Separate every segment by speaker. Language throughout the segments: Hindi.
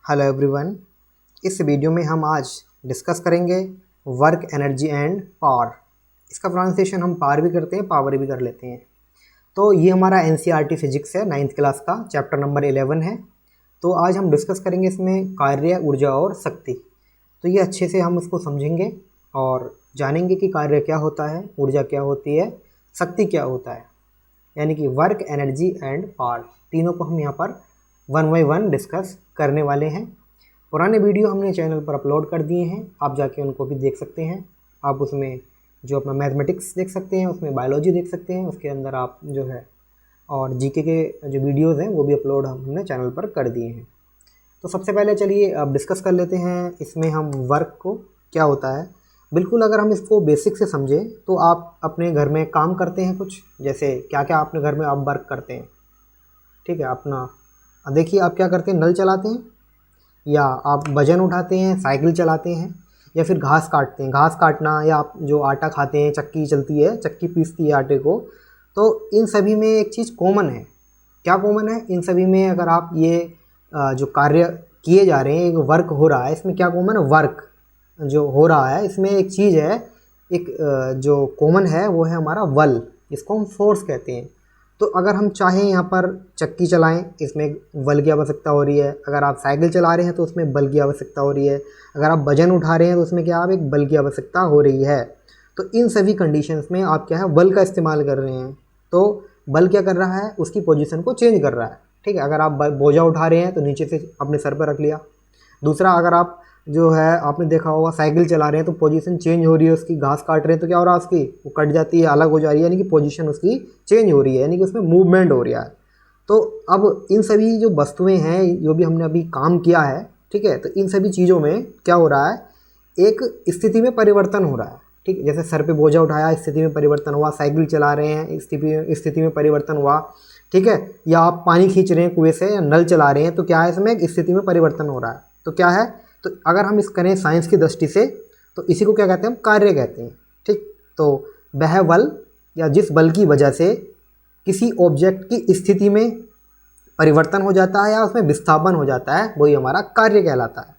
Speaker 1: Hello everyone. इस वीडियो में हम आज डिस्कस करेंगे वर्क एनर्जी एंड पावर। इसका प्रोनाउंसिएशन हम पावर भी करते हैं, पावर भी कर लेते हैं। तो ये हमारा एनसीईआरटी फिजिक्स है, 9th क्लास का चैप्टर नंबर 11 है। तो आज हम डिस्कस करेंगे इसमें कार्य, ऊर्जा और शक्ति। तो ये अच्छे से हम इसको समझेंगे और जानेंगे कि कार्य क्या होता है, ऊर्जा क्या होती है, शक्ति क्या होता है। यानी कि वर्क, एनर्जी एंड पावर, तीनों को हम यहाँ पर 1 बाय 1 डिस्कस करने वाले हैं। पुराने वीडियो हमने चैनल पर अपलोड कर दिए हैं, आप जाके उनको भी देख सकते हैं। आप उसमें जो अपना मैथमेटिक्स देख सकते हैं, उसमें बायोलॉजी देख सकते हैं, उसके अंदर आप जो है और जीके के जो वीडियोज़ हैं वो भी अपलोड हमने चैनल पर कर दिए हैं। तो सबसे पहले चलिए अब डिस्कस कर लेते हैं इसमें हम वर्क को क्या होता है। बिल्कुल, अगर हम इसको बेसिक से समझें तो आप अपने घर में काम करते हैं कुछ, जैसे क्या क्या अपने घर में आप वर्क करते हैं। ठीक है, अपना देखिए आप क्या करते हैं, नल चलाते हैं, या आप वजन उठाते हैं, साइकिल चलाते हैं, या फिर घास काटते हैं। घास काटना, या आप जो आटा खाते हैं, चक्की चलती है, चक्की पीसती है आटे को। तो इन सभी में एक चीज़ कॉमन है। क्या कॉमन है इन सभी में? अगर आप ये जो कार्य किए जा रहे हैं, एक वर्क हो रहा है, इसमें क्या कॉमन है? वर्क जो हो रहा है इसमें एक चीज़ है, एक जो कॉमन है वो है हमारा बल, इसको हम फोर्स कहते हैं। तो अगर हम चाहें यहाँ पर चक्की चलाएं, इसमें बल की आवश्यकता हो रही है। अगर आप साइकिल चला रहे हैं तो उसमें बल की आवश्यकता हो रही है। अगर आप वजन उठा रहे हैं तो उसमें क्या आप एक बल की आवश्यकता हो रही है। तो इन सभी कंडीशंस में आप क्या है, बल का इस्तेमाल कर रहे हैं। तो बल क्या कर रहा है, उसकी पोजीशन को चेंज कर रहा है। ठीक है, अगर आप बोझा उठा रहे हैं तो नीचे से अपने सर पर रख लिया। दूसरा, अगर आप जो है आपने देखा होगा साइकिल चला रहे हैं तो पोजीशन चेंज हो रही है उसकी। घास काट रहे हैं तो क्या हो रहा है, उसकी वो कट जाती है, अलग हो जा रही है, यानी कि पोजीशन उसकी चेंज हो रही है, यानी कि उसमें मूवमेंट हो रहा है। तो अब इन सभी जो वस्तुएं हैं, जो भी हमने अभी काम किया है, ठीक है, तो इन सभी चीज़ों में क्या हो रहा है, एक स्थिति में परिवर्तन हो रहा है। ठीक है, जैसे सर पे बोझा उठाया, स्थिति में परिवर्तन हुआ। साइकिल चला रहे हैं, स्थिति में परिवर्तन हुआ। ठीक है, या आप पानी खींच रहे हैं कुएं से, या नल चला रहे हैं, तो क्या है, इसमें एक स्थिति में परिवर्तन हो रहा है। तो क्या है, तो अगर हम इस करें साइंस की दृष्टि से तो इसी को क्या कहते हैं, हम कार्य कहते हैं। ठीक, तो वह बल या जिस बल की वजह से किसी ऑब्जेक्ट की स्थिति में परिवर्तन हो जाता है या उसमें विस्थापन हो जाता है, वही हमारा कार्य कहलाता है।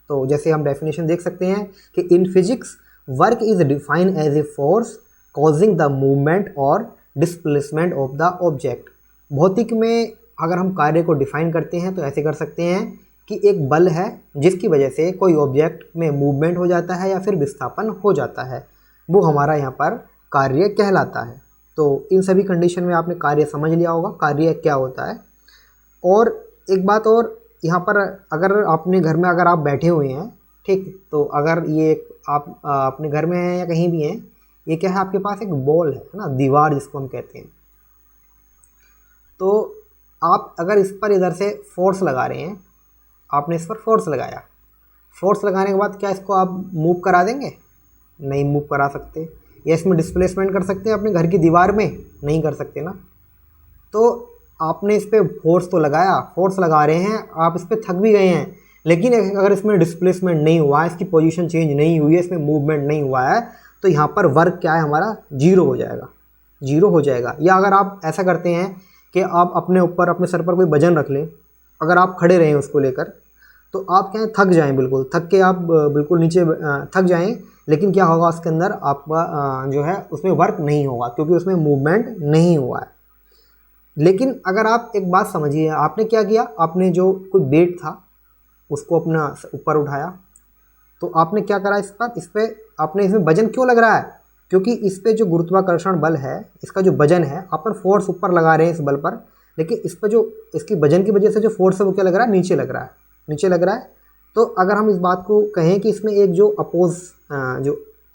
Speaker 1: तो जैसे हम डेफिनेशन देख सकते हैं कि in physics work is defined as a force causing the movement और डिस्प्लेसमेंट ऑफ द ऑब्जेक्ट। भौतिक में अगर हम कार्य को डिफाइन करते हैं तो ऐसे कर सकते हैं कि एक बल है जिसकी वजह से कोई ऑब्जेक्ट में मूवमेंट हो जाता है या फिर विस्थापन हो जाता है, वो हमारा यहाँ पर कार्य कहलाता है। तो इन सभी कंडीशन में आपने कार्य समझ लिया होगा, कार्य क्या होता है। और एक बात और यहाँ पर, अगर अपने घर में अगर आप बैठे हुए हैं, ठीक, तो अगर ये आप अपने घर में हैं या कहीं भी हैं, ये क्या है, आपके पास एक बॉल है ना, दीवार जिसको हम कहते हैं। तो आप अगर इस पर इधर से फोर्स लगा रहे हैं, आपने इस पर फोर्स लगाया, फोर्स लगाने के बाद क्या इसको आप मूव करा देंगे? नहीं मूव करा सकते। या इसमें डिस्प्लेसमेंट कर सकते हैं अपने घर की दीवार में? नहीं कर सकते ना। तो आपने इस पर फोर्स तो लगाया, फोर्स लगा रहे हैं, आप इस पर थक भी गए हैं, लेकिन अगर इसमें डिस्प्लेसमेंट नहीं हुआ है, इसकी पोजीशन चेंज नहीं हुई है, इसमें मूवमेंट नहीं हुआ है, तो यहाँ पर वर्क क्या है हमारा, जीरो हो जाएगा, जीरो हो जाएगा। या अगर आप ऐसा करते हैं कि आप अपने ऊपर, अपने सर पर कोई वजन रख लें, अगर आप खड़े रहें उसको लेकर, तो आप क्या है, थक जाएं, बिल्कुल थक के आप बिल्कुल नीचे थक जाएं, लेकिन क्या होगा उसके अंदर आपका जो है उसमें वर्क नहीं होगा, क्योंकि उसमें मूवमेंट नहीं हुआ है। लेकिन अगर आप एक बात समझिए, आपने क्या किया, आपने जो कोई वेट था उसको अपना ऊपर उठाया, तो आपने क्या करा, इस पर आपने, इसमें वजन क्यों लग रहा है? क्योंकि इस पर जो गुरुत्वाकर्षण बल है, इसका जो वजन है, अपन फोर्स ऊपर लगा रहे हैं इस बल पर, लेकिन इस पर जो इसकी वजन की वजह से जो फोर्स है वो क्या लग रहा है, नीचे लग रहा है, नीचे लग रहा है। तो अगर हम इस बात को कहें कि इसमें एक जो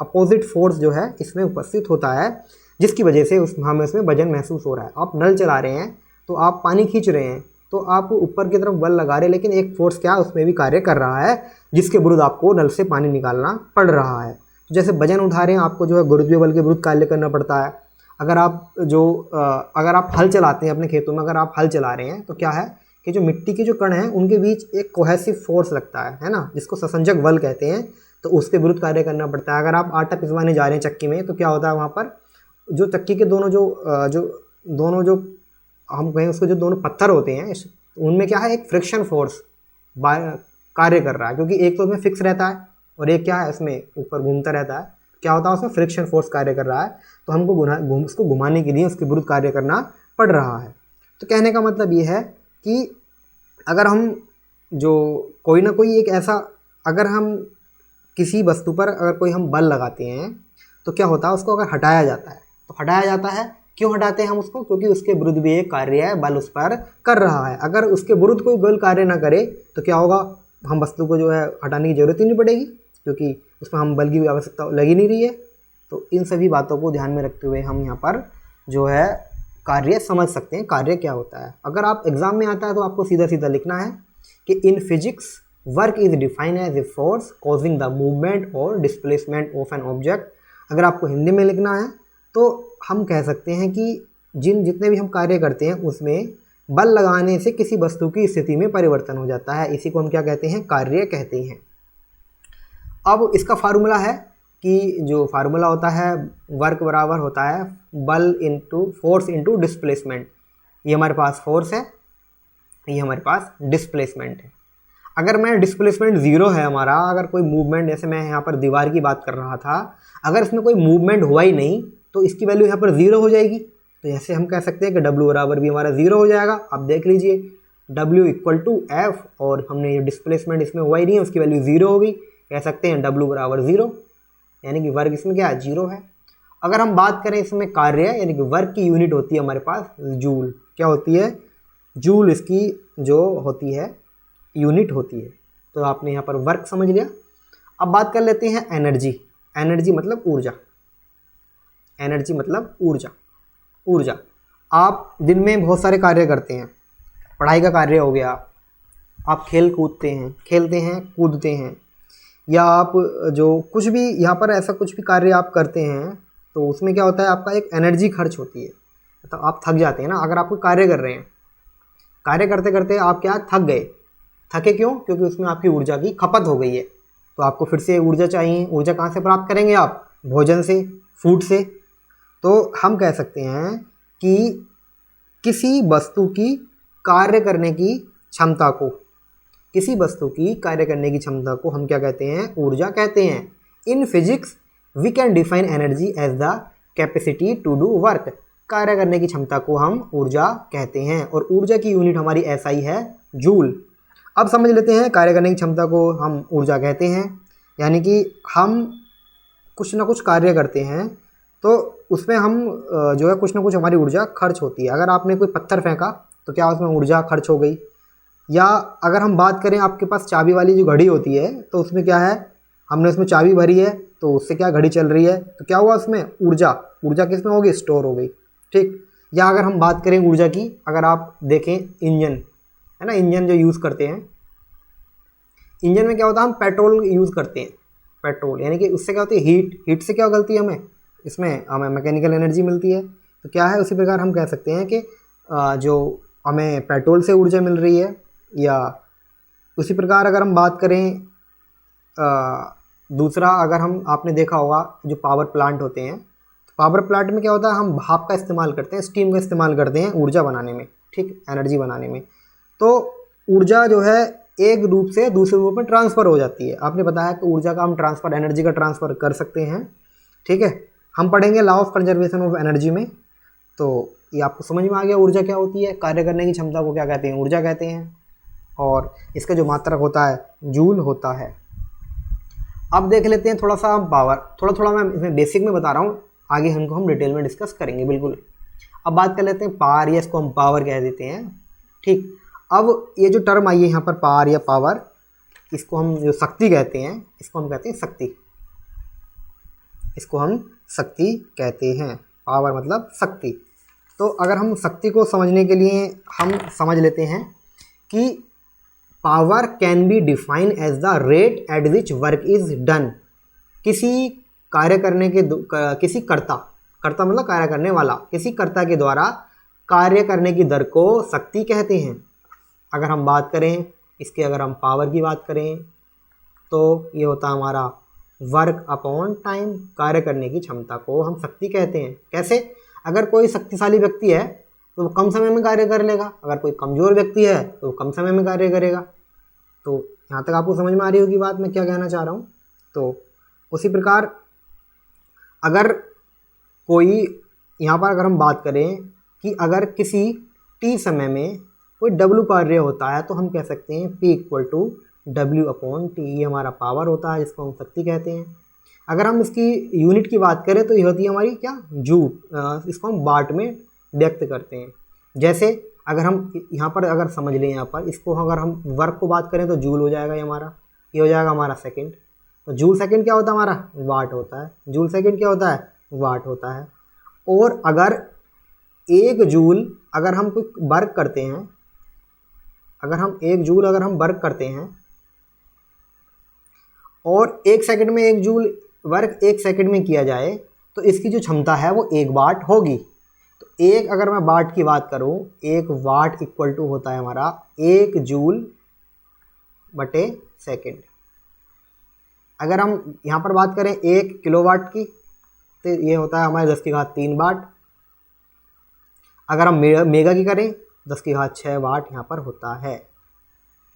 Speaker 1: अपोजिट फोर्स जो है इसमें उपस्थित होता है, जिसकी वजह से हमें इसमें वजन महसूस हो रहा है। आप नल चला रहे हैं तो आप पानी खींच रहे हैं, तो आप ऊपर की तरफ बल लगा रहे हैं, लेकिन एक फोर्स क्या उसमें भी कार्य कर रहा है, जिसके विरुद्ध आपको नल से पानी निकालना पड़ रहा है। तो जैसे वजन उठा रहे हैं, आपको जो है गुरुत्वीय बल के विरुद्ध कार्य करना पड़ता है। अगर आप हल चलाते हैं अपने खेतों में, अगर आप हल चला रहे हैं तो क्या है कि जो मिट्टी के जो कण हैं उनके बीच एक कोहेसिव फोर्स लगता है ना, जिसको ससंजक बल कहते हैं, तो उसके विरुद्ध कार्य करना पड़ता है। अगर आप आटा पिसवाने जा रहे हैं चक्की में, तो क्या होता है, वहाँ पर जो चक्की के दोनों जो हम कहें उसको, जो दोनों पत्थर होते हैं उनमें क्या है, एक फ्रिक्शन फोर्स कार्य कर रहा है, क्योंकि एक तो उसमें फिक्स रहता है और एक क्या है, इसमें ऊपर घूमता रहता है। क्या होता है, उसमें फ्रिक्शन फोर्स कार्य कर रहा है, तो हमको उसको घुमाने के लिए उसके विरुद्ध कार्य करना पड़ रहा है। तो कहने का मतलब ये है कि अगर हम जो कोई ना कोई एक ऐसा, अगर हम किसी वस्तु पर अगर कोई हम बल लगाते हैं तो क्या होता है, उसको अगर हटाया जाता है तो हटाया जाता है, क्यों हटाते हैं हम उसको, क्योंकि उसके विरुद्ध भी एक कार्य है, बल उस पर कर रहा है। अगर उसके विरुद्ध कोई बल कार्य ना करे तो क्या होगा, हम वस्तु को जो है हटाने की जरूरत ही नहीं पड़ेगी, क्योंकि उसमें हम बल की आवश्यकता लगी नहीं रही है। तो इन सभी बातों को ध्यान में रखते हुए हम यहाँ पर जो है कार्य समझ सकते हैं, कार्य क्या होता है। अगर आप एग्जाम में आता है तो आपको सीधा सीधा लिखना है कि in physics work is defined as a force causing the movement और डिस्प्लेसमेंट ऑफ एन ऑब्जेक्ट। अगर आपको हिंदी में लिखना है तो हम कह सकते हैं कि जितने भी हम कार्य करते हैं उसमें बल लगाने से किसी वस्तु की स्थिति में परिवर्तन हो जाता है, इसी को हम क्या कहते हैं, कार्य कहते हैं। अब इसका फार्मूला है कि जो फार्मूला होता है, वर्क बराबर होता है बल इंटू फोर्स इंटू डिस्प्लेसमेंट। ये हमारे पास फोर्स है, ये हमारे पास डिस्प्लेसमेंट है। अगर मैं डिस्प्लेसमेंट ज़ीरो है हमारा, अगर कोई मूवमेंट, जैसे मैं यहाँ पर दीवार की बात कर रहा था, अगर इसमें कोई मूवमेंट हुआ ही नहीं तो इसकी वैल्यू यहाँ पर ज़ीरो हो जाएगी। तो ऐसे हम कह सकते हैं कि W बराबर भी हमारा ज़ीरो हो जाएगा। अब देख लीजिए W इक्वल टू एफ, और हमने ये डिस्प्लेसमेंट इसमें हुआ ही नहीं है, उसकी वैल्यू ज़ीरो होगी, कह सकते हैं W बराबर ज़ीरो, यानी कि वर्क इसमें क्या है, जीरो है। अगर हम बात करें इसमें कार्य, यानी कि वर्क की यूनिट होती है हमारे पास जूल। क्या होती है, जूल इसकी जो होती है यूनिट होती है। तो आपने यहाँ पर वर्क समझ लिया। अब बात कर लेते हैं एनर्जी। एनर्जी मतलब ऊर्जा, एनर्जी मतलब ऊर्जा। ऊर्जा, आप दिन में बहुत सारे कार्य करते हैं, पढ़ाई का कार्य हो गया, आप खेलते हैं कूदते हैं, या आप जो कुछ भी यहाँ पर ऐसा कुछ भी कार्य आप करते हैं तो उसमें क्या होता है, आपका एक एनर्जी खर्च होती है, मतलब आप थक जाते हैं ना। अगर आप कोई कार्य कर रहे हैं, कार्य करते करते आप क्या थक गए, थके क्यों, क्योंकि उसमें आपकी ऊर्जा की खपत हो गई है, तो आपको फिर से ऊर्जा चाहिए। ऊर्जा कहाँ से प्राप्त करेंगे आप, भोजन से, फूड से। तो हम कह सकते हैं कि किसी वस्तु की कार्य करने की क्षमता को, किसी वस्तु की कार्य करने की क्षमता को हम क्या कहते हैं, ऊर्जा कहते हैं। In physics we can define energy as the capacity to do work. कार्य करने की क्षमता को हम ऊर्जा कहते हैं, और ऊर्जा की यूनिट हमारी एसआई है, जूल। अब समझ लेते हैं कार्य करने की क्षमता को हम ऊर्जा कहते हैं, यानी कि हम कुछ ना कुछ कार्य करते हैं तो उसमें हम जो है कुछ ना कुछ हमारी ऊर्जा खर्च होती है। अगर आपने कोई पत्थर फेंका तो क्या उसमें ऊर्जा खर्च हो गई, या अगर हम बात करें आपके पास चाबी वाली जो घड़ी होती है तो उसमें क्या है, हमने उसमें चाबी भरी है तो उससे क्या घड़ी चल रही है, तो क्या हुआ उसमें ऊर्जा, ऊर्जा किस में होगी, स्टोर हो गई, ठीक। या अगर हम बात करें ऊर्जा की, अगर आप देखें इंजन है ना, इंजन जो यूज़ करते हैं, इंजन में क्या होता है, हम पेट्रोल यूज़ करते हैं, पेट्रोल, यानी कि उससे क्या होती है, हीट, हीट से क्या गलती है, हमें इसमें हमें मैकेनिकल एनर्जी मिलती है। तो क्या है, उसी प्रकार हम कह सकते हैं कि जो हमें पेट्रोल से ऊर्जा मिल रही है, या उसी प्रकार अगर हम बात करें दूसरा, अगर हम, आपने देखा होगा जो पावर प्लांट होते हैं, तो पावर प्लांट में क्या होता है, हम भाप का इस्तेमाल करते हैं, स्टीम का इस्तेमाल करते हैं ऊर्जा बनाने में, ठीक, एनर्जी बनाने में। तो ऊर्जा जो है एक रूप से दूसरे रूप में ट्रांसफ़र हो जाती है। आपने बताया कि ऊर्जा का हम ट्रांसफ़र, एनर्जी का ट्रांसफ़र कर सकते हैं, ठीक है। हम पढ़ेंगे law of conservation of energy में, तो ये आपको समझ में आ गया ऊर्जा क्या होती है, कार्य करने की क्षमता को क्या कहते हैं, ऊर्जा कहते हैं, और इसका जो मात्रक होता है जूल होता है। अब देख लेते हैं थोड़ा सा पावर, थोड़ा थोड़ा मैं इसमें बेसिक में बता रहा हूँ, आगे हम डिटेल में डिस्कस करेंगे बिल्कुल। अब बात कर लेते हैं पावर, या इसको हम पावर कह देते हैं, ठीक। अब ये जो टर्म आई है यहाँ पर पावर या पावर, इसको हम जो शक्ति कहते हैं, इसको हम कहते हैं शक्ति, इसको हम शक्ति कहते हैं, पावर मतलब शक्ति। तो अगर हम शक्ति को समझने के लिए हम समझ लेते हैं कि power can be define as the rate at which work is done. किसी कार्य करने के किसी कर्ता, कर्ता मतलब कार्य करने वाला, किसी कर्ता के द्वारा कार्य करने की दर को शक्ति कहते हैं। अगर हम बात करें इसके, अगर हम पावर की बात करें तो ये होता है हमारा वर्क अपॉन टाइम, कार्य करने की क्षमता को हम शक्ति कहते हैं। कैसे, अगर कोई शक्तिशाली व्यक्ति है तो वो कम समय में कार्य कर लेगा, अगर कोई कमज़ोर व्यक्ति है तो वो कम समय में कार्य करेगा। तो यहाँ तक आपको समझ में आ रही होगी बात मैं क्या कहना चाह रहा हूँ। तो उसी प्रकार अगर कोई यहाँ पर अगर हम बात करें कि अगर किसी t समय में कोई w कार्य होता है तो हम कह सकते हैं P इक्वल टू W/T, ये हमारा पावर होता है जिसको हम शक्ति कहते हैं। अगर हम इसकी यूनिट की बात करें तो ये होती है हमारी क्या, जूल, इसको हम वाट में व्यक्त करते हैं। जैसे अगर हम यहाँ पर अगर समझ लें, यहाँ पर इसको अगर हम वर्क को बात करें तो जूल हो जाएगा, ये हो जाएगा हमारा सेकंड। तो जूल सेकंड क्या होता है हमारा, वाट होता है। जूल सेकंड क्या होता है, वाट होता है। और अगर 1 जूल अगर हम कोई वर्क करते हैं, अगर हम 1 जूल अगर हम वर्क करते हैं और 1 सेकंड में 1 जूल वर्क 1 सेकंड में किया जाए तो इसकी जो क्षमता है वो 1 वाट होगी। तो एक अगर मैं वाट की बात करूं, 1 वाट इक्वल टू होता है हमारा 1 जूल बटे सेकंड। अगर हम यहाँ पर बात करें 1 किलोवाट की तो ये होता है हमारे 10⁻³ वाट। अगर हम मेगा की करें 10�6 वाट यहाँ पर होता है।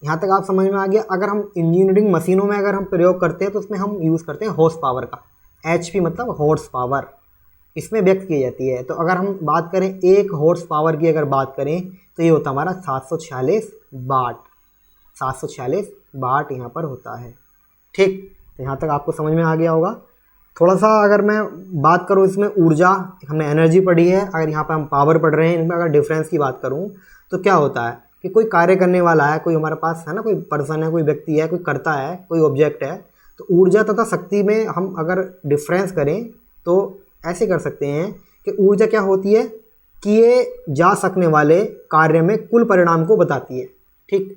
Speaker 1: यहाँ तक आप समझ में आ गया। अगर हम इंजीनियरिंग मशीनों में अगर हम प्रयोग करते हैं तो उसमें हम यूज़ करते हैं हॉर्स पावर का, HP मतलब हॉर्स पावर, इसमें व्यक्त की जाती है। तो अगर हम बात करें 1 हॉर्स पावर की अगर बात करें तो ये होता हमारा 746 वाट, 746 वाट यहाँ पर होता है। ठीक, तो यहाँ तक आपको समझ में आ गया होगा। थोड़ा सा अगर मैं बात करूँ इसमें ऊर्जा, हमने एनर्जी पढ़ी है, अगर यहाँ पर हम पावर पढ़ रहे हैं, इनमें अगर डिफरेंस की बात करूँ तो क्या होता है कि कोई कार्य करने वाला है, कोई हमारे पास है ना, कोई पर्सन है, कोई व्यक्ति है, कोई करता है, कोई ऑब्जेक्ट है, तो ऊर्जा तथा शक्ति में हम अगर डिफरेंस करें तो ऐसे कर सकते हैं कि ऊर्जा क्या होती है, किए जा सकने वाले कार्य में कुल परिणाम को बताती है। ठीक,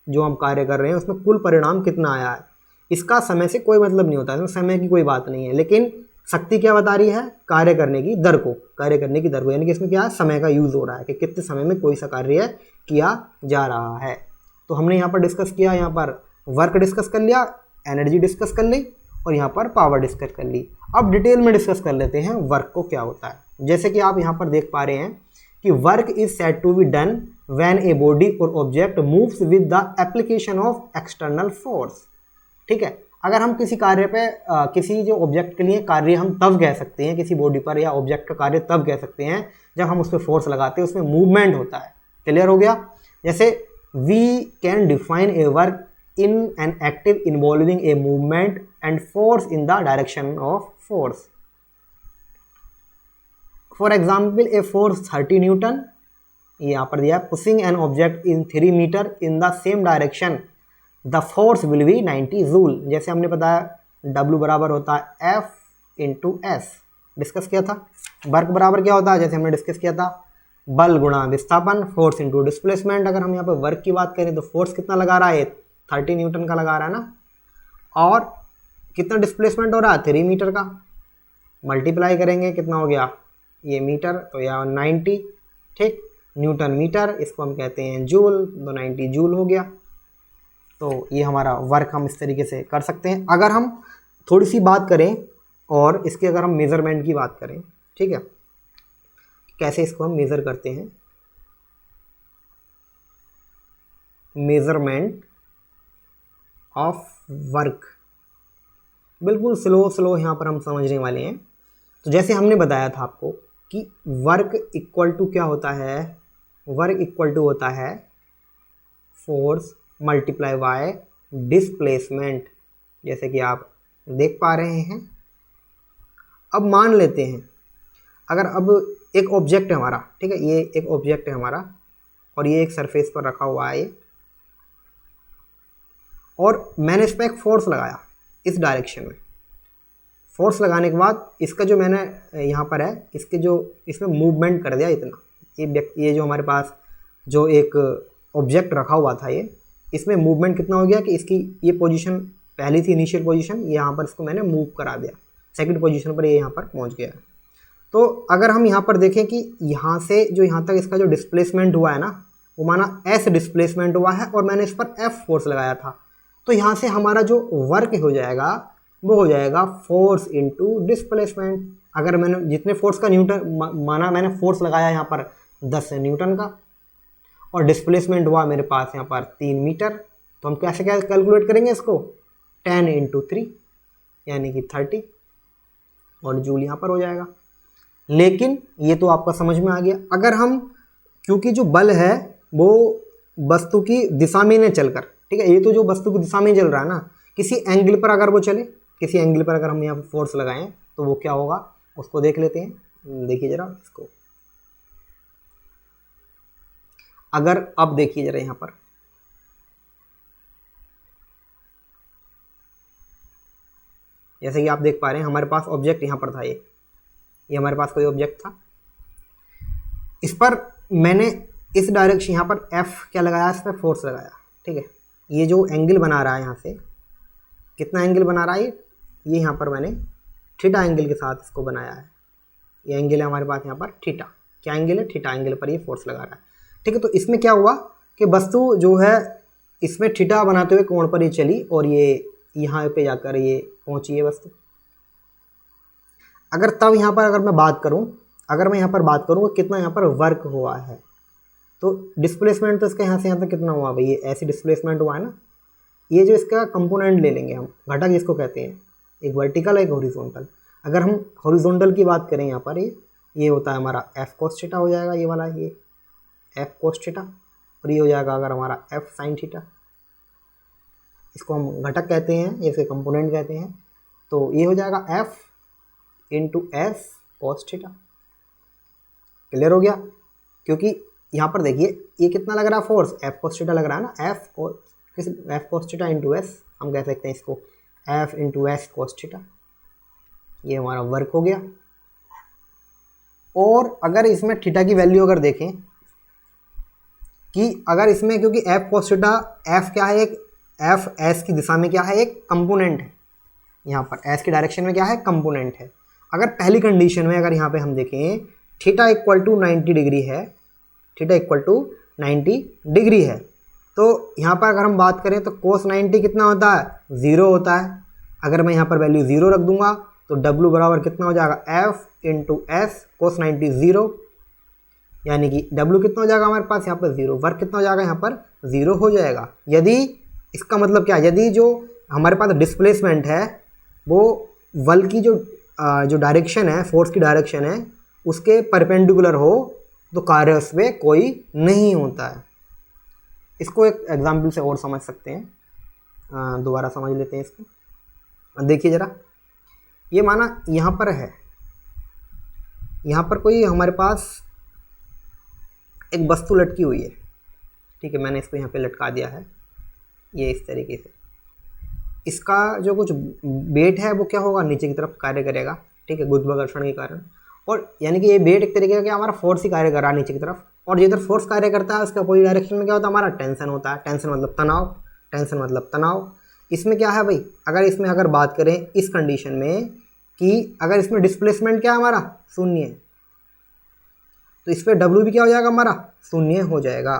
Speaker 1: जो हम कार्य कर रहे हैं उसमें कुल परिणाम कितना आया है, इसका समय से कोई मतलब नहीं होता है, इसमें समय की कोई बात नहीं है। लेकिन शक्ति क्या बता रही है, कार्य करने की दर को, कार्य करने की दर को, यानी कि इसमें क्या है, समय का यूज़ हो रहा है कि कितने समय में कोई सा कार्य किया जा रहा है। तो हमने यहाँ पर डिस्कस किया, यहाँ पर वर्क डिस्कस कर लिया, एनर्जी डिस्कस कर ली और यहाँ पर पावर डिस्कस कर ली। अब डिटेल में डिस्कस कर लेते हैं वर्क को क्या होता है। जैसे कि आप यहाँ पर देख पा रहे हैं कि work is said to be done when a body और object moves with the application of external force. ठीक है, अगर हम किसी कार्य पे किसी जो ऑब्जेक्ट के लिए कार्य हम तब कह सकते हैं, किसी बॉडी पर या ऑब्जेक्ट का कार्य तब कह सकते हैं जब हम उस पर फोर्स लगाते हैं, उसमें मूवमेंट होता है। क्लियर हो गया। जैसे we can define a work in an active involving a movement and force in the direction of force. For example a force 30 newton, ये यहाँ पर दिया, pushing an object in 3 metre in the same direction the force will be 90 joule. जैसे हमने बताया W बराबर होता है F इंटू एस, डिस्कस किया था। वर्क बराबर क्या होता है, जैसे हमने डिस्कस किया था, बल गुणा विस्थापन, फोर्स इंटू डिस्प्लेसमेंट। अगर हम यहाँ पे वर्क की बात करें तो फोर्स कितना लगा रहा है, 30 न्यूटन का लगा रहा है ना, और कितना डिस्प्लेसमेंट हो रहा है, 3 मीटर का। मल्टीप्लाई करेंगे कितना हो गया, ये मीटर तो यह 90, ठीक, न्यूटन मीटर, इसको हम कहते हैं जूल, तो 90 जूल हो गया। तो ये हमारा वर्क हम इस तरीके से कर सकते हैं। अगर हम थोड़ी सी बात करें और इसके अगर हम मेज़रमेंट की बात करें, ठीक है, कैसे इसको हम मेज़र करते हैं, मेज़रमेंट ऑफ वर्क, बिल्कुल स्लो यहाँ पर हम समझने वाले हैं। तो जैसे हमने बताया था आपको कि वर्क इक्वल टू क्या होता है, वर्क इक्वल टू होता है फोर्स मल्टीप्लाई बाय डिस्प्लेसमेंट, जैसे कि आप देख पा रहे हैं। अब मान लेते हैं अगर अब एक ऑब्जेक्ट है हमारा, ठीक है, ये एक ऑब्जेक्ट है हमारा और ये एक सरफेस पर रखा हुआ है ये, और मैंने इस पर एक फोर्स लगाया इस डायरेक्शन में। फोर्स लगाने के बाद इसका जो मैंने यहाँ पर है, इसके जो इसमें मूवमेंट कर दिया इतना, ये जो हमारे पास जो एक ऑब्जेक्ट रखा हुआ था ये, इसमें मूवमेंट कितना हो गया कि इसकी ये पोजीशन पहली थी इनिशियल पोजीशन, यहाँ पर इसको मैंने मूव करा दिया, सेकंड पोजीशन पर ये यहाँ पर पहुँच गया। तो अगर हम यहाँ पर देखें कि यहाँ से जो यहाँ तक इसका जो डिस्प्लेसमेंट हुआ है ना, वो माना S डिस्प्लेसमेंट हुआ है और मैंने इस पर F फोर्स लगाया था, तो यहाँ से हमारा जो वर्क हो जाएगा वो हो जाएगा फोर्स इंटू डिस्प्लेसमेंट। अगर मैंने जितने फोर्स का न्यूटन माना, मैंने फोर्स लगाया यहाँ पर 10 न्यूटन का और डिस्प्लेसमेंट हुआ मेरे पास यहाँ पर 3 मीटर, तो हम कैसे कैलकुलेट करेंगे इसको, 10 × 3 यानी कि 30 और जूल यहाँ पर हो जाएगा। लेकिन ये तो आपका समझ में आ गया। अगर हम, क्योंकि जो बल है वो वस्तु की दिशा में न चलकर, ठीक है, ये तो जो वस्तु की दिशा में चल रहा है ना, किसी एंगल पर अगर वो चले, किसी एंगल पर अगर हम यहाँ पर फोर्स लगाएं तो वो क्या होगा उसको देख लेते हैं। देखिए जरा इसको, अगर अब देखिए जरा यहाँ पर, जैसे कि आप देख पा रहे हैं हमारे पास ऑब्जेक्ट यहाँ पर था, ये हमारे पास कोई ऑब्जेक्ट था, इस पर मैंने इस डायरेक्शन यहाँ पर F क्या लगाया, इस पर फोर्स लगाया, ठीक है। ये जो एंगल बना रहा है यहाँ से, कितना एंगल बना रहा है ये यहाँ पर मैंने थीटा एंगल के साथ इसको बनाया है। ये एंगल है हमारे पास यहाँ पर थीटा, क्या एंगल है, थीटा एंगल पर ये फोर्स लगा रहा है, ठीक है। तो इसमें क्या हुआ कि वस्तु जो है इसमें थीटा बनाते हुए कोण पर ये चली और ये यहाँ पे जाकर ये पहुँची है वस्तु। अगर तब यहाँ पर अगर मैं बात करूँ, अगर मैं यहाँ पर बात करूँ कि कितना यहाँ पर वर्क हुआ है, तो डिस्प्लेसमेंट तो इसका यहाँ से यहाँ तक कितना हुआ भाई, ये ऐसी डिस्प्लेसमेंट हुआ है ना। ये जो इसका कंपोनेंट ले लेंगे हम, घटक जिसको कहते हैं, एक वर्टिकल एक हॉरिजॉन्टल। अगर हम हॉरिजॉन्टल की बात करें यहाँ पर, ये होता है हमारा F cos थीटा हो जाएगा, ये वाला ये F cos थीटा, और ये हो जाएगा अगर हमारा F sin थीटा। इसको हम घटक कहते हैं, इसे कंपोनेंट कहते हैं। तो ये हो जाएगा F × S cos theta. Clear हो गया? क्योंकि यहाँ पर देखिए ये कितना लग रहा है फोर्स, F cos थीटा लग रहा है ना, F cos थीटा × S, हम कह सकते हैं इसको F × S cos थीटा। ये हमारा वर्क हो गया। और अगर इसमें थीटा की वैल्यू अगर देखें कि अगर इसमें, क्योंकि F cos थीटा, F क्या है, एक F S की दिशा में क्या है, एक कंपोनेंट है, यहाँ पर S की डायरेक्शन में क्या है, कंपोनेंट है। अगर पहली कंडीशन में अगर यहाँ पे हम देखें थीटा = 90 डिग्री है, थीटा = 90 डिग्री है, तो यहाँ पर अगर हम बात करें तो cos 90 कितना होता है, 0 होता है। अगर मैं यहाँ पर वैल्यू 0 रख दूंगा तो W बराबर कितना हो जाएगा, F × S cos 90 0, यानी कि W कितना हो जाएगा हमारे पास यहाँ पर 0, वर्क कितना हो जाएगा यहाँ पर 0 हो जाएगा। यदि इसका मतलब क्या है, यदि जो हमारे पास डिस्प्लेसमेंट है वो बल की जो डायरेक्शन है, फोर्स की डायरेक्शन है, उसके परपेंडिकुलर हो तो कार्य उसमें कोई नहीं होता है। इसको एक एग्जाम्पल से और समझ सकते हैं, दोबारा समझ लेते हैं इसको। देखिए ज़रा, ये माना यहाँ पर है, यहाँ पर कोई हमारे पास एक वस्तु लटकी हुई है, ठीक है, मैंने इसको यहाँ पे लटका दिया है, ये इस तरीके से। इसका जो कुछ वेट है वो क्या होगा, नीचे की तरफ कार्य करेगा, ठीक है, गुरुत्वाकर्षण के कारण। और यानी कि ये वेट एक तरीके का क्या हमारा फोर्स ही कार्य कर रहा है नीचे की तरफ, और जिधर फोर्स कार्य करता है उसका अपोजिट डायरेक्शन में क्या होता है, हमारा टेंशन होता है। टेंशन मतलब तनाव, टेंशन मतलब तनाव। इसमें क्या है भाई, अगर बात करें इस कंडीशन में कि अगर इसमें डिस्प्लेसमेंट क्या है हमारा, 0 है, तो इस पर W भी क्या हो जाएगा हमारा, 0 हो जाएगा।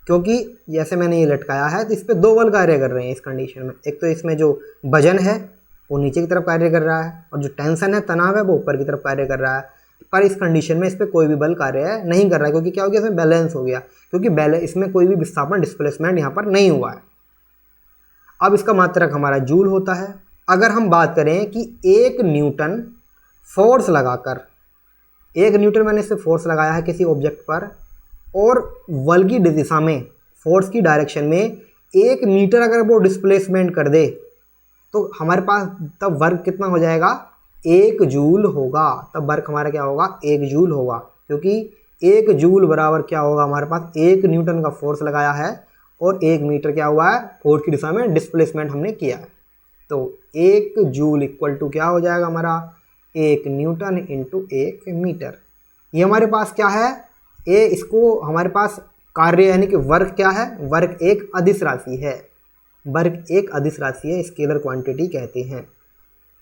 Speaker 1: क्योंकि जैसे मैंने ये लटकाया है तो इस पर 2 बल कार्य कर रहे हैं इस कंडीशन में। एक तो इसमें जो वजन है वो नीचे की तरफ कार्य कर रहा है, और जो टेंशन है, तनाव है, वो ऊपर की तरफ कार्य कर रहा है। पर इस कंडीशन में इस पर कोई भी बल कार्य नहीं कर रहा है, क्योंकि क्या हो गया, इसमें बैलेंस हो गया, क्योंकि इसमें कोई भी विस्थापन, डिस्प्लेसमेंट यहाँ पर नहीं हुआ है। अब इसका मात्रक हमारा जूल होता है। अगर हम बात करें कि 1 न्यूटन फोर्स लगाकर, 1 न्यूटन मैंने इसे फोर्स लगाया है किसी ऑब्जेक्ट पर, और बल की दिशा में, फोर्स की डायरेक्शन में 1 मीटर अगर वो डिस्प्लेसमेंट कर दे, तो हमारे पास तब वर्क कितना हो जाएगा, 1 जूल होगा। तब वर्क हमारा क्या होगा, 1 जूल होगा, क्योंकि 1 जूल बराबर क्या होगा, हमारे पास 1 न्यूटन का फोर्स लगाया है और 1 मीटर क्या हुआ है, फोर्स की दिशा में डिस्प्लेसमेंट हमने किया है। तो 1 जूल = क्या हो जाएगा हमारा, 1 न्यूटन × 1 मीटर। ये हमारे पास क्या है, ये इसको हमारे पास कार्य यानी कि वर्क क्या है, वर्क एक अदिश राशि है, वर्क एक अदिश राशि है, स्केलर क्वांटिटी कहते हैं।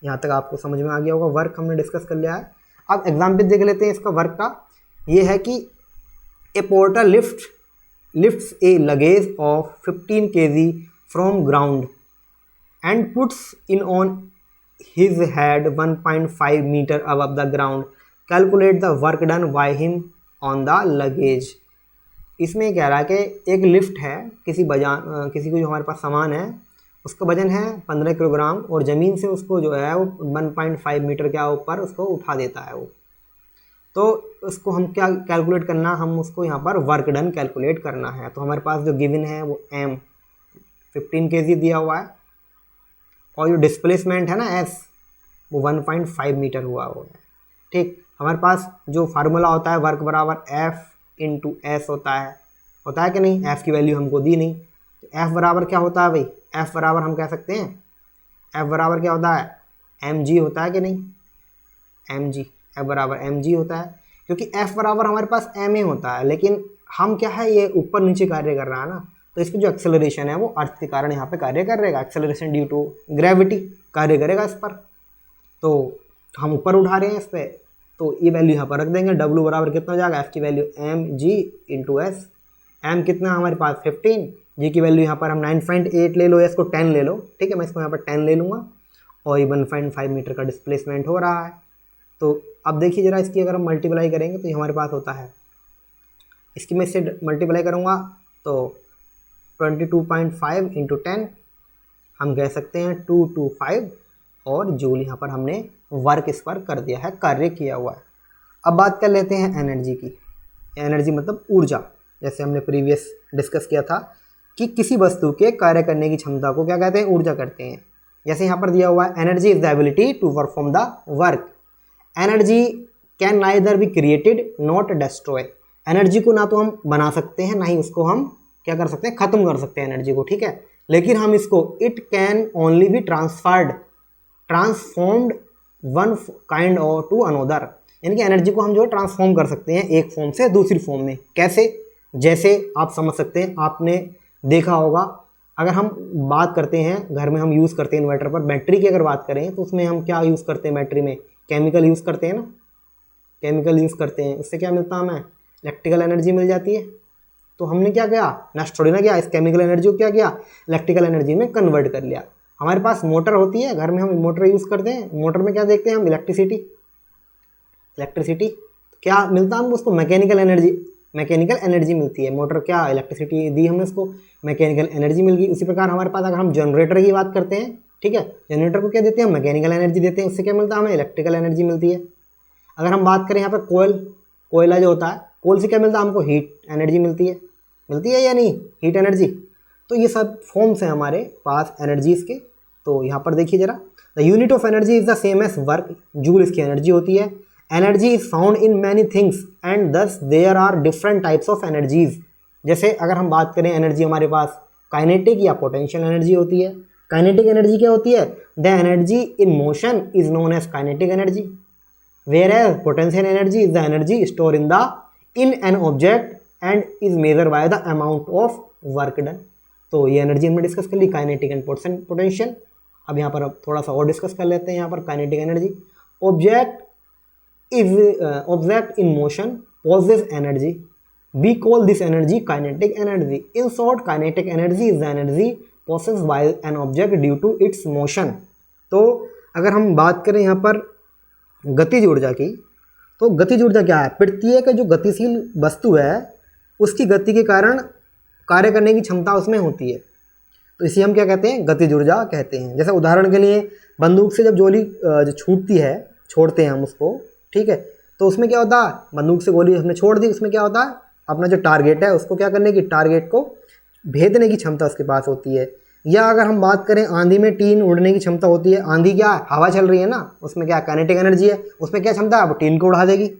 Speaker 1: यहाँ तक आपको समझ में आ गया होगा, वर्क हमने डिस्कस कर लिया है। अब एग्जाम्पल देख लेते हैं इसका वर्क का। ये है कि a porter lifts a luggage of 15 kg from ground and puts in on his head 1.5 metre above the ground. Calculate the work done by him on the luggage. इसमें कह रहा है कि एक लिफ्ट है, किसी को जो हमारे पास सामान है उसका वजन है 15 किलोग्राम और ज़मीन से उसको जो है वो 1.5 मीटर के ऊपर उसको उठा देता है वो। तो उसको हम क्या कैलकुलेट करना, हम उसको यहाँ पर वर्क डन कैलकुलेट करना है। तो हमारे पास जो गिवन है वो m 15 kg दिया हुआ है और जो डिस्प्लेसमेंट है ना s वो 1.5 मीटर हुआ है। ठीक, हमारे पास जो फार्मूला होता है वर्क बराबर F इंटू एस होता है कि नहीं। F की वैल्यू हमको दी नहीं, तो F बराबर क्या होता है भाई, F बराबर हम कह सकते हैं F बराबर क्या होता है, mg होता है कि नहीं, mg, F बराबर mg होता है, क्योंकि F बराबर हमारे पास ma होता है, लेकिन हम क्या है ये ऊपर नीचे कार्य कर रहा है ना, तो इसकी जो एक्सेलरेशन है वो अर्थ के कारण यहाँ पे कार्य करेगा, एक्सेलरेशन ड्यू टू ग्रेविटी कार्य करेगा इस पर। तो हम ऊपर उठा रहे हैं इस पर, तो ये वैल्यू यहाँ पर रख देंगे। W बराबर कितना हो जाएगा, F की value mg into S. m कितना हमारे पास 15, g की वैल्यू यहाँ पर हम 9.8 ले लो या इसको 10 ले लो, ठीक है, मैं इसको यहाँ पर 10 ले लूँगा और ये 1.5 मीटर का डिस्प्लेसमेंट हो रहा है। तो अब देखिए ज़रा, इसकी अगर हम मल्टीप्लाई करेंगे तो ये हमारे पास होता है, इसकी मैं इससे मल्टीप्लाई करूँगा तो 22.5 इंटू 10 हम कह सकते हैं 225 और जूल यहाँ पर हमने वर्क इस पर कर दिया है, कार्य किया हुआ है। अब बात कर लेते हैं एनर्जी की। एनर्जी मतलब ऊर्जा, जैसे हमने प्रीवियस डिस्कस किया था कि किसी वस्तु के कार्य करने की क्षमता को क्या कहते हैं, ऊर्जा करते हैं। जैसे यहाँ पर दिया हुआ है energy is the ability to perform the work. Energy can neither be created not destroy. Energy को ना तो हम बना सकते हैं ना ही उसको हम क्या कर सकते हैं, खत्म कर सकते हैं एनर्जी को, ठीक है, लेकिन हम इसको it can only be transformed one kind और टू अनोदर। यानी कि एनर्जी को हम जो ट्रांसफॉर्म कर सकते हैं एक फॉर्म से दूसरी फॉर्म में। कैसे, जैसे आप समझ सकते हैं, आपने देखा होगा, अगर हम बात करते हैं घर में हम यूज़ करते हैं इन्वर्टर पर, बैटरी की अगर बात करें तो उसमें हम क्या यूज़ करते हैं, बैटरी में केमिकल यूज़ करते हैं ना, केमिकल यूज़ करते हैं, उससे क्या मिलता है हमें, इलेक्ट्रिकल एनर्जी मिल जाती है। तो हमने क्या किया, नष्ट थोड़ी ना किया, इस केमिकल एनर्जी को क्या किया, इलेक्ट्रिकल एनर्जी में कन्वर्ट कर लिया। हमारे पास मोटर होती है घर में, हम मोटर यूज़ करते हैं, मोटर में क्या देखते हैं हम, इलेक्ट्रिसिटी क्या मिलता है हमको, उसको मैकेनिकल एनर्जी मिलती है। मोटर क्या इलेक्ट्रिसिटी दी हमने उसको, मैकेनिकल एनर्जी मिल गई। उसी प्रकार हमारे पास अगर हम जनरेटर की बात करते हैं, ठीक है, जनरेटर को क्या देते हैं, मैकेनिकल एनर्जी देते हैं, उससे क्या मिलता है हमें, इलेक्ट्रिकल एनर्जी मिलती है। अगर हम बात करें यहाँ पर कोयला जो होता है, कोल से क्या मिलता है हमको, हीट एनर्जी मिलती है या नहीं, हीट एनर्जी। तो ये सब फॉर्म्स हैं हमारे पास एनर्जीज के। तो यहाँ पर देखिए जरा, the unit of energy is the same as work, joule इसकी एनर्जी होती है। Energy is found in many things and thus there are different types of energies. जैसे अगर हम बात करें एनर्जी हमारे पास काइनेटिक या पोटेंशियल एनर्जी होती है। काइनेटिक एनर्जी क्या होती है, the energy in motion is known as kinetic energy, whereas potential energy is the energy stored in an object and is measured by the amount of work done। तो ये एनर्जी हमने डिस्कस कर ली, काइनेटिक एंड पोटेंशियल। अब यहाँ पर अब थोड़ा सा और डिस्कस कर लेते हैं। यहाँ पर kinetic energy, object in motion possesses energy, we call this energy kinetic energy। in short kinetic energy is the energy possessed by an object due to its motion। तो अगर हम बात करें यहाँ पर गतिज ऊर्जा की, तो गतिज ऊर्जा क्या है, प्रत्येक जो गतिशील वस्तु है उसकी गति के कारण कार्य करने की क्षमता उसमें होती है, तो इसे हम क्या कहते हैं, गतिज ऊर्जा कहते हैं। जैसे उदाहरण के लिए बंदूक से जब गोली जो छूटती है, छोड़ते हैं हम उसको, ठीक है, तो उसमें क्या होता है, बंदूक से गोली हमने छोड़ दी, उसमें क्या होता है, अपना जो टारगेट है उसको क्या करने की, टारगेट को भेदने की क्षमता उसके पास होती है। या अगर हम बात करें आंधी में टीन उड़ने की क्षमता होती है। आंधी क्या है, हवा चल रही है ना, उसमें क्या काइनेटिक एनर्जी है, उसमें क्या क्षमता है, वो टीन को उड़ा देगी।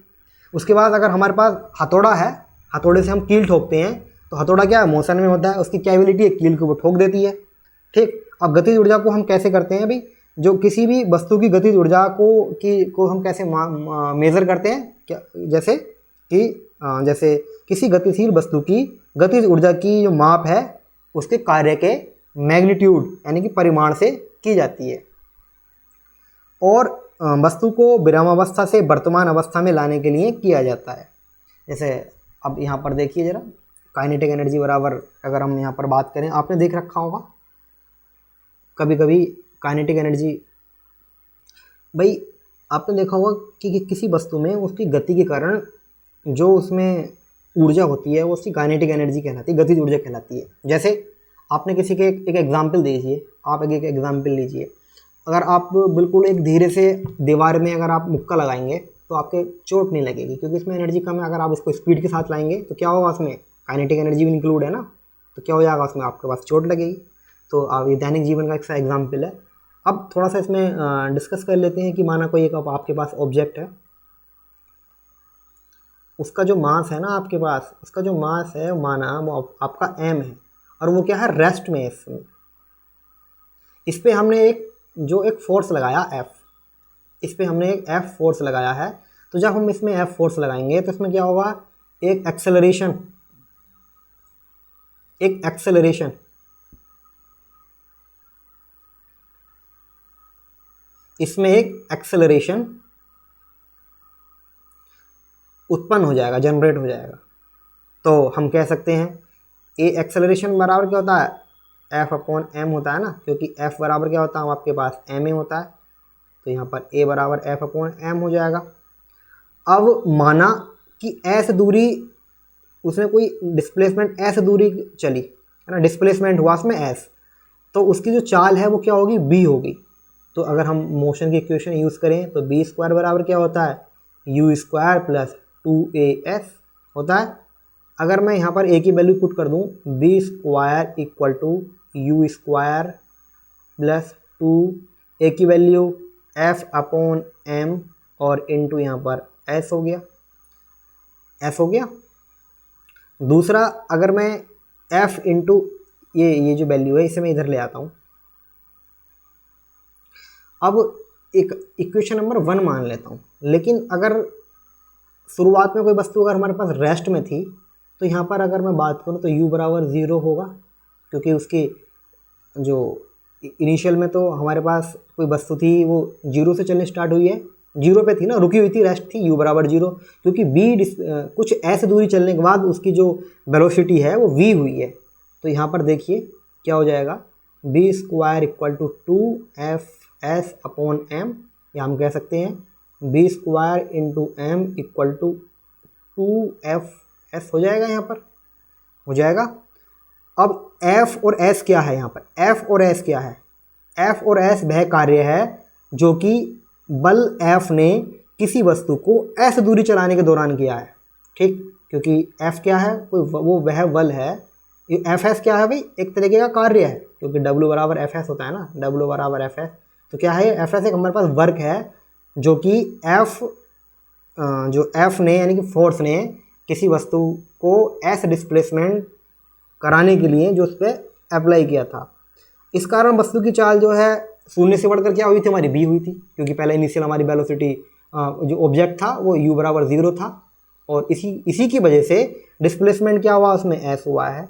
Speaker 1: उसके बाद अगर हमारे पास हथौड़ा है, हथौड़े से हम कील ठोकते हैं, तो हथौड़ा क्या है, मोशन में होता है, उसकी क्या एबिलिटी है, कील को वो ठोक देती है। ठीक, अब गतिज ऊर्जा को हम कैसे करते हैं भाई, जो किसी भी वस्तु की गतिज ऊर्जा को हम कैसे मेज़र करते हैं, क्या, जैसे किसी गतिशील वस्तु की गतिज ऊर्जा की जो माप है उसके कार्य के मैग्नीट्यूड यानी कि परिमाण से की जाती है, और वस्तु को विरामावस्था से वर्तमान अवस्था में लाने के लिए किया जाता है। जैसे अब यहाँ पर देखिए जरा, काइनेटिक एनर्जी बराबर, अगर हम यहाँ पर बात करें, आपने देख रखा होगा कभी कभी काइनेटिक एनर्जी, भाई आपने देखा होगा कि किसी वस्तु में उसकी गति के कारण जो उसमें ऊर्जा होती है वो उसकी काइनेटिक एनर्जी कहलाती है, गतिज ऊर्जा कहलाती है। जैसे आपने किसी के एक एग्जाम्पल दीजिए, आप एक एग्जाम्पल लीजिए, अगर आप बिल्कुल एक धीरे से दीवार में अगर आप मुक्का लगाएंगे तो आपके चोट नहीं लगेगी, क्योंकि इसमें एनर्जी कम है। अगर आप इसको स्पीड के साथ लाएंगे तो क्या होगा, उसमें काइनेटिक एनर्जी भी इंक्लूड है ना, तो क्या हो जाएगा, उसमें आपके पास चोट लगेगी। तो अब ये दैनिक जीवन का एक सा एग्जाम्पल है। अब थोड़ा सा इसमें डिस्कस कर लेते हैं कि माना कोई एक आपके पास ऑब्जेक्ट है, उसका जो मास है ना आपके पास, उसका जो मास है माना वो आपका m है, और वो क्या है, रेस्ट में है। इसमें इस पर हमने एक फोर्स लगाया F, इस पर हमने एक F फोर्स लगाया है। तो जब हम इसमें F फोर्स लगाएंगे तो इसमें क्या होगा, एक एक्सेलरेशन इसमें एक एक्सेलरेशन उत्पन्न हो जाएगा, जनरेट हो जाएगा। तो हम कह सकते हैं ए एक्सेलरेशन बराबर क्या होता है, F अपॉन m होता है ना, क्योंकि F बराबर क्या होता है, आपके पास ma होता है। तो यहाँ पर a बराबर F अपॉन m हो जाएगा। अब माना कि ऐसे दूरी, उसने कोई डिस्प्लेसमेंट ऐसे दूरी चली है ना, डिस्प्लेसमेंट हुआ उसमें s, तो उसकी जो चाल है वो क्या होगी, b होगी। तो अगर हम मोशन की इक्वेशन यूज़ करें तो b स्क्वायर बराबर क्या होता है, u स्क्वायर प्लस 2as होता है। अगर मैं यहाँ पर a की वैल्यू पुट कर दूँ, b square equal to u square plus 2 a की वैल्यू f अपॉन m और इंटू यहाँ पर s हो गया। दूसरा, अगर मैं f इंटू ये जो वैल्यू है इसे मैं इधर ले आता हूँ। अब एक इक्वेशन नंबर 1 मान लेता हूँ, लेकिन अगर शुरुआत में कोई वस्तु अगर हमारे पास रेस्ट में थी तो यहाँ पर अगर मैं बात करूँ तो u बराबर 0 होगा, क्योंकि उसकी जो इनिशियल में तो हमारे पास कोई वस्तु थी वो 0 से चलने स्टार्ट हुई है, 0 पे थी ना, रुकी हुई थी, रेस्ट थी, u बराबर 0, क्योंकि b कुछ ऐसी दूरी चलने के बाद उसकी जो वेलोसिटी है वो v हुई है। तो यहाँ पर देखिए क्या हो जाएगा, b square equal to 2fs upon m, या हम कह सकते हैं b square into m equal to 2fs हो जाएगा, यहाँ पर हो जाएगा। अब f और s क्या है, यहाँ पर f और s क्या है, f और s वह कार्य है जो कि बल f ने किसी वस्तु को ऐसे दूरी चलाने के दौरान किया है, ठीक। क्योंकि f क्या है, वो वह बल है, ये fs क्या है भाई, एक तरीके का कार्य है, क्योंकि w बराबर fs होता है ना, w बराबर fs। तो क्या है, fs एक हमारे पास वर्क है जो कि f ने यानी कि फोर्स ने किसी वस्तु को ऐसे डिस्प्लेसमेंट कराने के लिए जो उस पर अप्लाई किया था। इस कारण वस्तु की चाल जो है शून्य से बढ़कर क्या हुई थी, हमारी b हुई थी, क्योंकि पहले इनिशियल हमारी वेलोसिटी जो ऑब्जेक्ट था वो u बराबर 0 था, और इसी की वजह से डिस्प्लेसमेंट क्या हुआ, उसमें s हुआ है।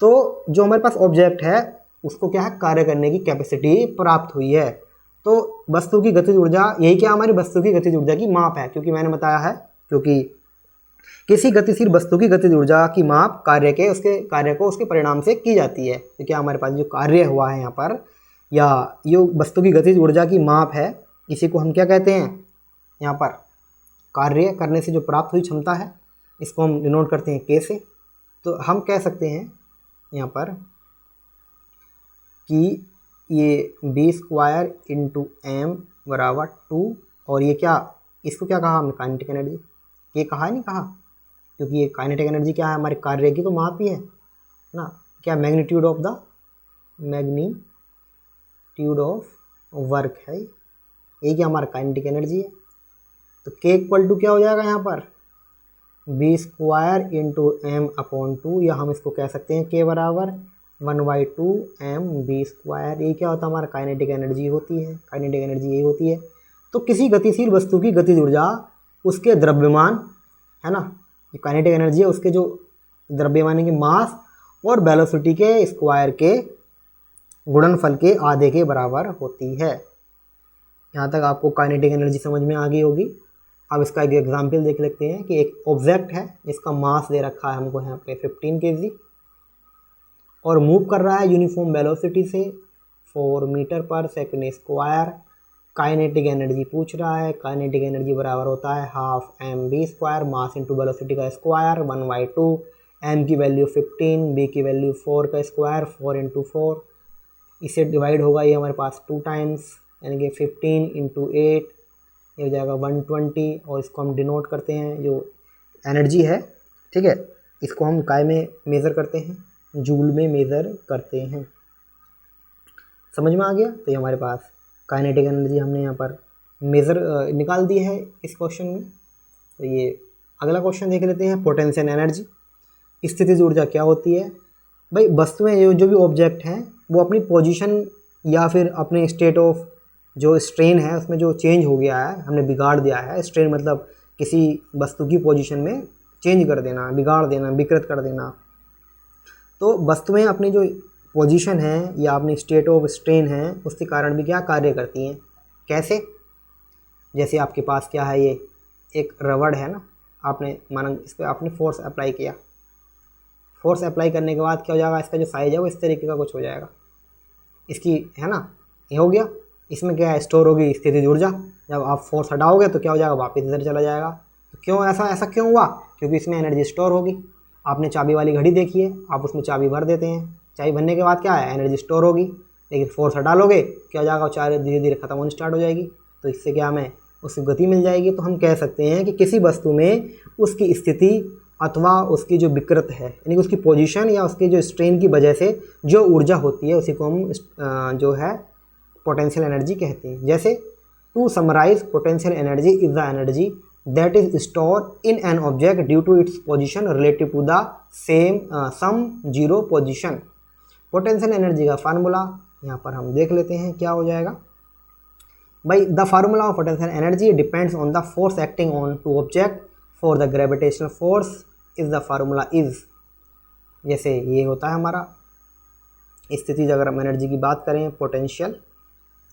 Speaker 1: तो जो हमारे पास ऑब्जेक्ट है उसको क्या है, कार्य करने की कैपेसिटी प्राप्त हुई है। तो वस्तु की गतिज ऊर्जा, यही क्या हमारी वस्तु की गतिज ऊर्जा की माप है, क्योंकि मैंने बताया है, क्योंकि किसी गतिशील वस्तु की गतिज ऊर्जा की माप उसके कार्य को उसके परिणाम से की जाती है। तो क्या हमारे पास जो कार्य हुआ है यहाँ पर, या ये वस्तु की गतिज ऊर्जा की माप है, इसी को हम क्या कहते हैं, यहाँ पर कार्य करने से जो प्राप्त हुई क्षमता है, इसको हम डिनोट करते हैं k से। तो हम कह सकते हैं यहाँ पर कि ये b स्क्वायर इंटू m बराबर 2, और ये क्या, इसको क्या कहा हमने, काइनेटिक एनर्जी, ये कहा नहीं कहा, क्योंकि ये काइनेटिक एनर्जी क्या है, हमारे कार्य की तो माप ही है ना, क्या मैग्नीट्यूड ऑफ वर्क है, ये क्या हमारा काइनेटिक एनर्जी है। तो k इक्वल टू क्या हो जाएगा यहाँ पर, b square into m upon 2, या हम इसको कह सकते हैं k बराबर 1/2 mb स्क्वायर। ये क्या होता है, हमारा काइनेटिक एनर्जी होती है, काइनेटिक एनर्जी यही होती है। तो किसी गतिशील वस्तु की गतिज ऊर्जा उसके द्रव्यमान है ना, ये काइनेटिक एनर्जी है, उसके जो द्रव्यमान के मास और वेलोसिटी के स्क्वायर के गुणनफल के आधे के बराबर होती है। यहाँ तक आपको काइनेटिक एनर्जी समझ में आ गई होगी। अब इसका एक एग्जांपल देख लेते हैं कि एक ऑब्जेक्ट है, इसका मास दे रखा है हमको यहाँ पे 15 kg, और मूव कर रहा है यूनिफॉर्म वेलोसिटी से 4 मीटर पर सेकंड स्क्वायर काइनेटिक एनर्जी पूछ रहा है। काइनेटिक एनर्जी बराबर होता है half mv², mass into velocity का स्क्वायर 1/2। m की वैल्यू 15, b की वैल्यू 4 का स्क्वायर 4 × 4, इसे डिवाइड होगा ये हमारे पास 2 टाइम्स, यानी कि 15 × 8 ये हो जाएगा 120। और इसको हम डिनोट करते हैं जो एनर्जी है, ठीक है, इसको हम काय में मेज़र करते हैं, जूल में मेज़र करते हैं। समझ में आ गया? तो ये हमारे पास काइनेटिक एनर्जी हमने यहाँ पर मेज़र निकाल दी है इस क्वेश्चन में। तो ये अगला क्वेश्चन देख लेते हैं, पोटेंशियल एनर्जी। स्थितिज ऊर्जा क्या होती है? भाई वस्तुएं जो भी ऑब्जेक्ट हैं वो अपनी पोजीशन या फिर अपने स्टेट ऑफ जो स्ट्रेन है उसमें जो चेंज हो गया है, हमने बिगाड़ दिया है। स्ट्रेन मतलब किसी वस्तु की पोजीशन में चेंज कर देना, बिगाड़ देना, विकृत कर देना। तो वस्तुएं अपनी जो पोजीशन है या अपनी स्टेट ऑफ स्ट्रेन है उसके कारण भी क्या कार्य करती हैं। कैसे? जैसे आपके पास क्या है, ये एक रबड़ है ना, आपने माना इस पर आपने फोर्स अप्लाई किया। फोर्स अप्लाई करने के बाद क्या हो जाएगा, इसका जो साइज है वो इस तरीके का कुछ हो जाएगा, इसकी है ना, ये हो गया। इसमें क्या है, स्टोर होगी स्थितिज ऊर्जा। जब आप फोर्स हटाओगे तो क्या हो जाएगा, वापस इधर चला जाएगा। तो क्यों ऐसा क्यों हुआ? क्योंकि इसमें एनर्जी स्टोर होगी। आपने चाबी वाली घड़ी देखी है, आप उसमें चाबी भर देते हैं, चाबी भरने के बाद क्या है, एनर्जी स्टोर होगी। लेकिन फोर्स हटा लोगे क्या हो जाएगा, चाबी धीरे धीरे खत्म होनी स्टार्ट हो जाएगी। तो इससे क्या हमें उसकी गति मिल जाएगी। तो हम कह सकते हैं कि किसी वस्तु में उसकी स्थिति अथवा उसकी जो विकृत है, यानी कि उसकी पोजीशन या उसकी जो स्ट्रेन की वजह से जो ऊर्जा होती है उसी को हम जो है पोटेंशियल एनर्जी कहते हैं। जैसे to summarise, potential energy is the energy that is store in an object due to its position relative to the sum zero position. Potential energy का फार्मूला यहाँ पर हम देख लेते हैं क्या हो जाएगा। भाई the formula of potential energy depends on the force acting on to object for the gravitational force is the formula is. जैसे ये होता है हमारा स्थिति, अगर हम एनर्जी की बात करें, पोटेंशियल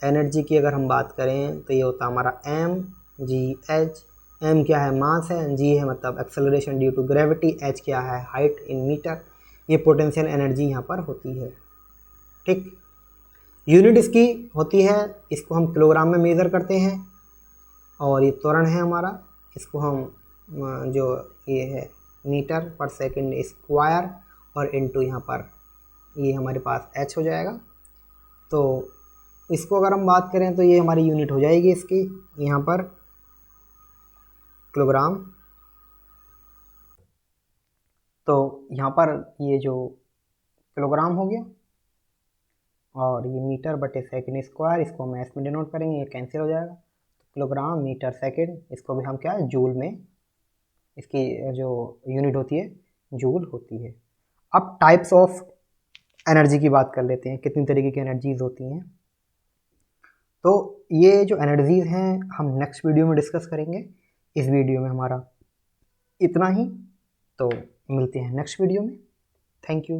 Speaker 1: एनर्जी की अगर हम बात करें तो ये होता है हमारा mgh। m क्या है, मास है, g है मतलब acceleration due to gravity, h क्या है, हाइट इन मीटर। ये पोटेंशियल एनर्जी यहाँ पर होती है। ठीक, यूनिट इसकी होती है, इसको हम किलोग्राम में मेज़र करते हैं। और ये त्वरण है हमारा, इसको हम जो ये है मीटर पर सेकंड स्क्वायर और इनटू यहाँ पर ये हमारे पास h हो जाएगा। तो इसको अगर हम बात करें तो ये हमारी यूनिट हो जाएगी इसकी यहाँ पर किलोग्राम। तो यहाँ पर ये जो किलोग्राम हो गया और ये मीटर बटे सेकंड स्क्वायर, इसको हम एस में डिनोट करेंगे, ये कैंसिल हो जाएगा। तो किलोग्राम मीटर सेकंड, इसको भी हम क्या है जूल में, इसकी जो यूनिट होती है जूल होती है। अब टाइप्स ऑफ एनर्जी की बात कर लेते हैं, कितनी तरीके की एनर्जीज होती हैं। तो ये जो एनर्जीज हैं हम नेक्स्ट वीडियो में डिस्कस करेंगे। इस वीडियो में हमारा इतना ही, तो मिलते हैं नेक्स्ट वीडियो में। Thank you.